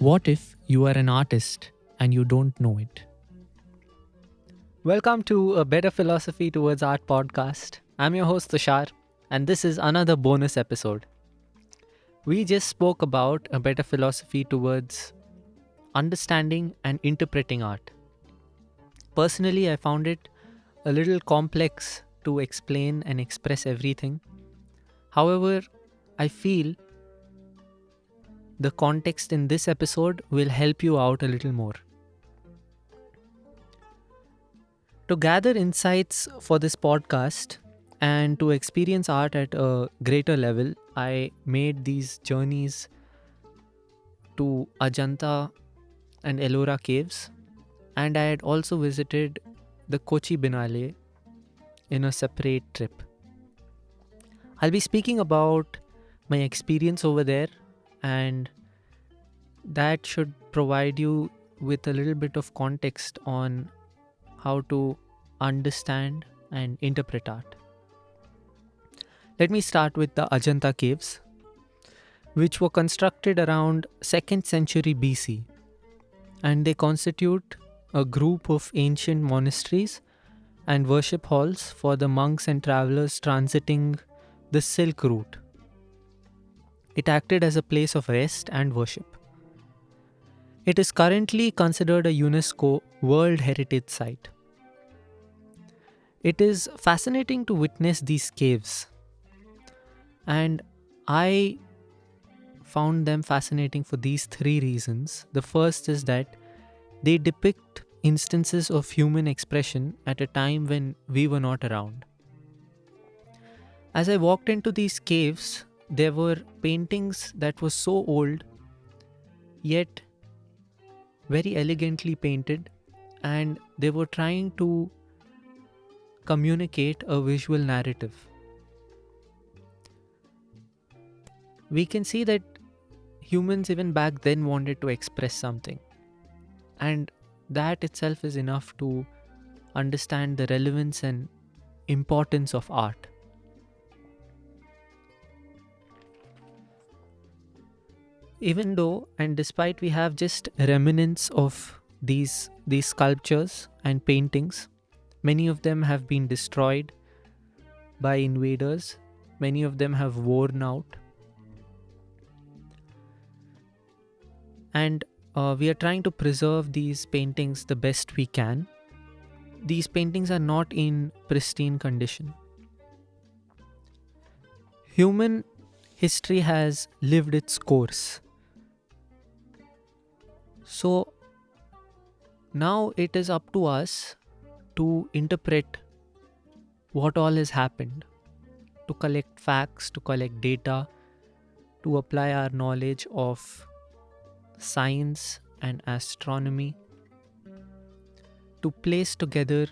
What if you are an artist and you don't know it? Welcome to a Better Philosophy Towards Art podcast. I'm your host, Tushar, and this is another bonus episode. We just spoke about a better philosophy towards understanding and interpreting art. Personally, I found it a little complex to explain and express everything. However, I feel the context in this episode will help you out a little more. To gather insights for this podcast and to experience art at a greater level, I made these journeys to Ajanta and Ellora caves, and I had also visited the Kochi Binale in a separate trip. I'll be speaking about my experience over there, and that should provide you with a little bit of context on how to understand and interpret art. Let me start with the Ajanta caves, which were constructed around 2nd century BC, and they constitute a group of ancient monasteries and worship halls for the monks and travelers transiting the Silk Route. It acted as a place of rest and worship. It is currently considered a UNESCO World Heritage Site. It is fascinating to witness these caves, and I found them fascinating for these three reasons. The first is that they depict instances of human expression at a time when we were not around. As I walked into these caves, there were paintings that were so old, yet very elegantly painted, and they were trying to communicate a visual narrative. We can see that humans even back then wanted to express something, and that itself is enough to understand the relevance and importance of art. Even though and despite we have just remnants of these sculptures and paintings, many of them have been destroyed by invaders, many of them have worn out, and we are trying to preserve these paintings the best we can. These paintings are not in pristine condition. Human history has lived its course. So now it is up to us to interpret what all has happened, to collect facts, to collect data, to apply our knowledge of science and astronomy, to place together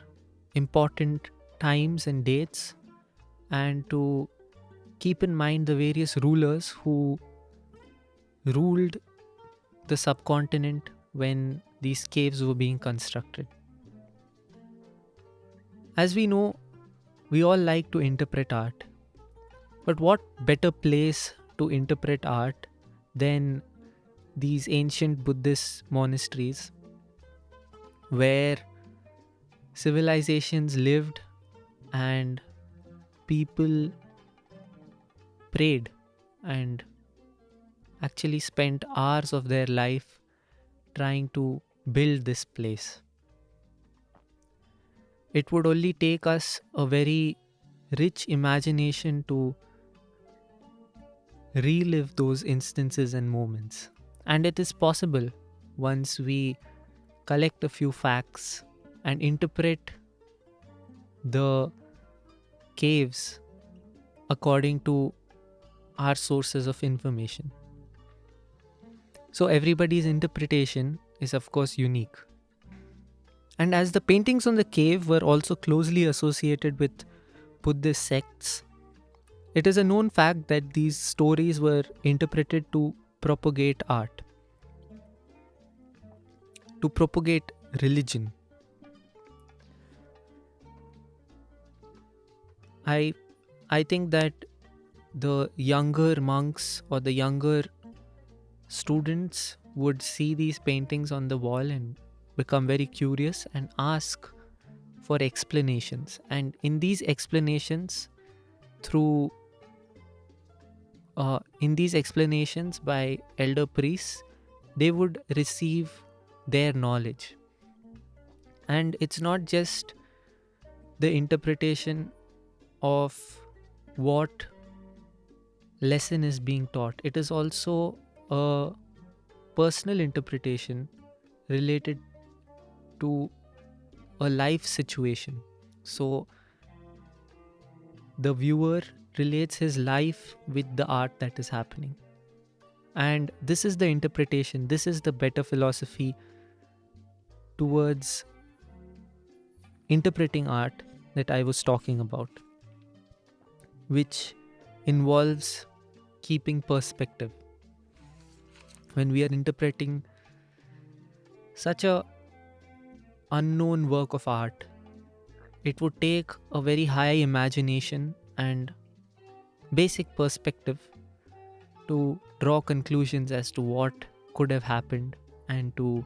important times and dates, and to keep in mind the various rulers who ruled the subcontinent when these caves were being constructed. As we know, we all like to interpret art, but what better place to interpret art than these ancient Buddhist monasteries where civilizations lived and people prayed and actually spent hours of their life trying to build this place. It would only take us a very rich imagination to relive those instances and moments. And it is possible once we collect a few facts and interpret the caves according to our sources of information. So everybody's interpretation is, of course, unique. And as the paintings on the cave were also closely associated with Buddhist sects, it is a known fact that these stories were interpreted to propagate art, to propagate religion. I think that the younger monks or the younger students would see these paintings on the wall and become very curious and ask for explanations. And in these explanations, through in these explanations by elder priests, they would receive their knowledge. And it's not just the interpretation of what lesson is being taught, it is also a personal interpretation related to a life situation. So the viewer relates his life with the art that is happening. And this is the interpretation, this is the better philosophy towards interpreting art that I was talking about, which involves keeping perspective. When we are interpreting such a unknown work of art, it would take a very high imagination and basic perspective to draw conclusions as to what could have happened and to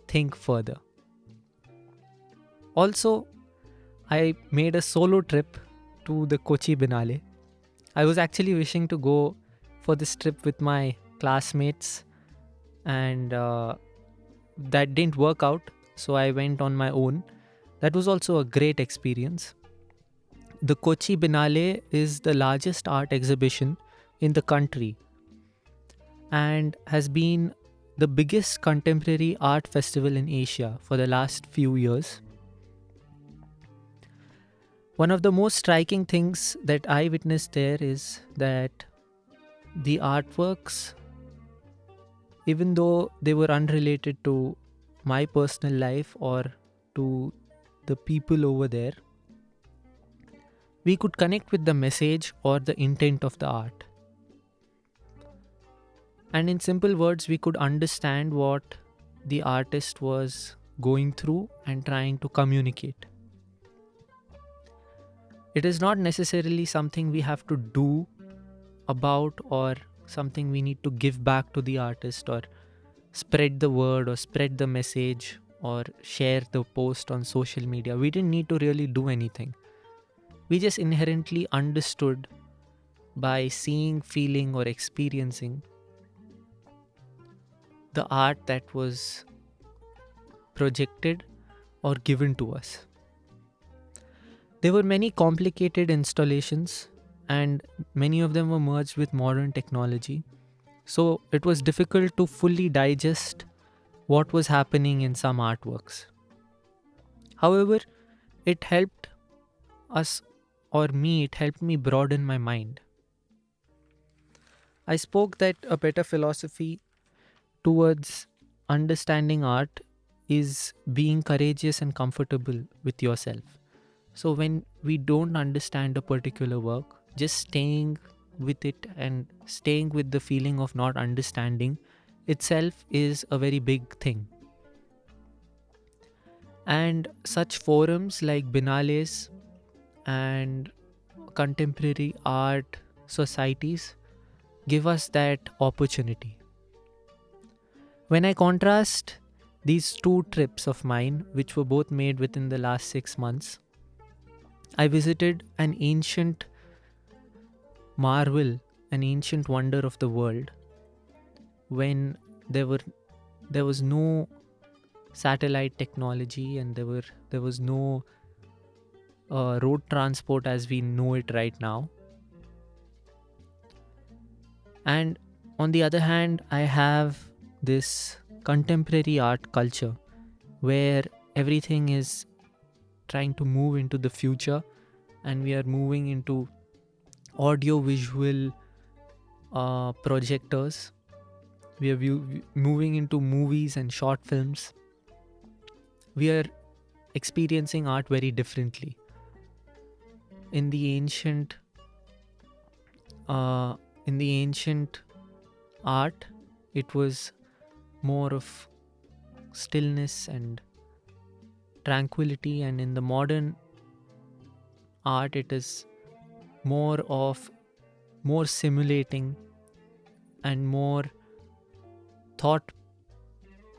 think further. Also, I made a solo trip to the Kochi Binale. I was actually wishing to go for this trip with my classmates, and that didn't work out, so I went on my own. That was also a great experience. The Kochi Binale is the largest art exhibition in the country and has been the biggest contemporary art festival in Asia for the last few years. One of the most striking things that I witnessed there is that the artworks, even though they were unrelated to my personal life or to the people over there, we could connect with the message or the intent of the art. And in simple words, we could understand what the artist was going through and trying to communicate. It is not necessarily something we have to do about or something we need to give back to the artist or spread the word or spread the message or share the post on social media. We didn't need to really do anything. We just inherently understood by seeing, feeling, or experiencing the art that was projected or given to us. There were many complicated installations, and many of them were merged with modern technology. So it was difficult to fully digest what was happening in some artworks. However, it helped us, or me, it helped me broaden my mind. I spoke that a better philosophy towards understanding art is being courageous and comfortable with yourself. So when we don't understand a particular work, just staying with it and staying with the feeling of not understanding itself is a very big thing. And such forums like Binales and contemporary art societies give us that opportunity. When I contrast these two trips of mine, which were both made within the last 6 months, I visited an ancient marvel, an ancient wonder of the world, when there was no satellite technology and there was no road transport as we know it right now. And on the other hand, I have this contemporary art culture where everything is trying to move into the future, and we are moving into audio visual projectors. We are moving into movies and short films. We are experiencing art very differently. In the ancient art, it was more of stillness and tranquility, and in the modern art, it is more simulating and more thought,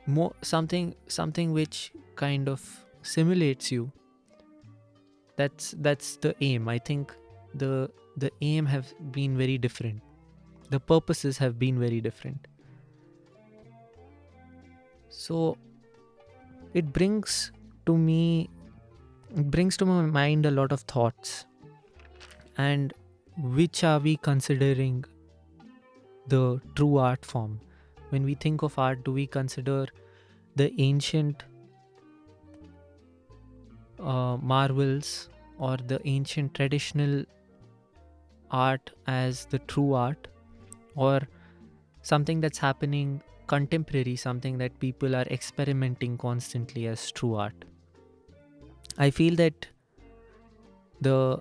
more something which kind of simulates you. That's the aim. I think the aim have been very different. The purposes have been very different. So it brings to me it brings to my mind a lot of thoughts. And which are we considering the true art form? When we think of art, do we consider the ancient marvels or the ancient traditional art as the true art, or something that's happening contemporary, something that people are experimenting constantly as true art? I feel that the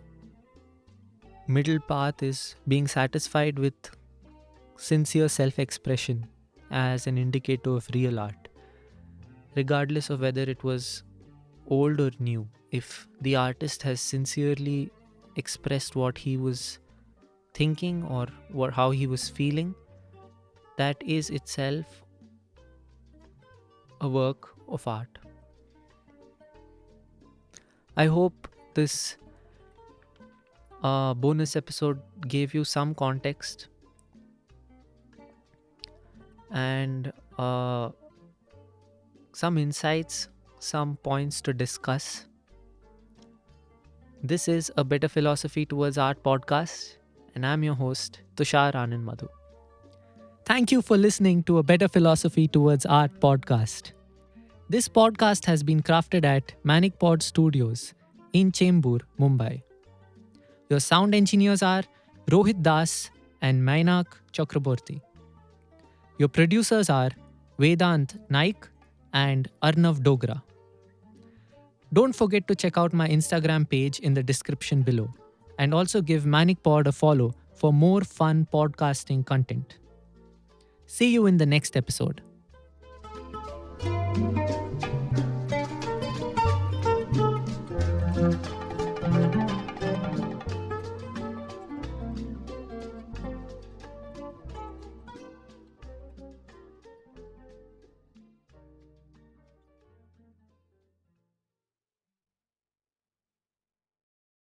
middle path is being satisfied with sincere self expression as an indicator of real art, regardless of whether it was old or new. If the artist has sincerely expressed what he was thinking or how he was feeling, that is itself a work of art. I hope this bonus episode gave you some context and some insights, some points to discuss. This is a Better Philosophy Towards Art podcast, and I'm your host, Tushaar Anand Madhu. Thank you for listening to a Better Philosophy Towards Art podcast. This podcast has been crafted at Manic Pod Studios in Chembur, Mumbai. Your sound engineers are Rohit Das and Mainak Chakraborty. Your producers are Vedant Naik and Arnav Dogra. Don't forget to check out my Instagram page in the description below, and also give Manic Pod a follow for more fun podcasting content. See you in the next episode.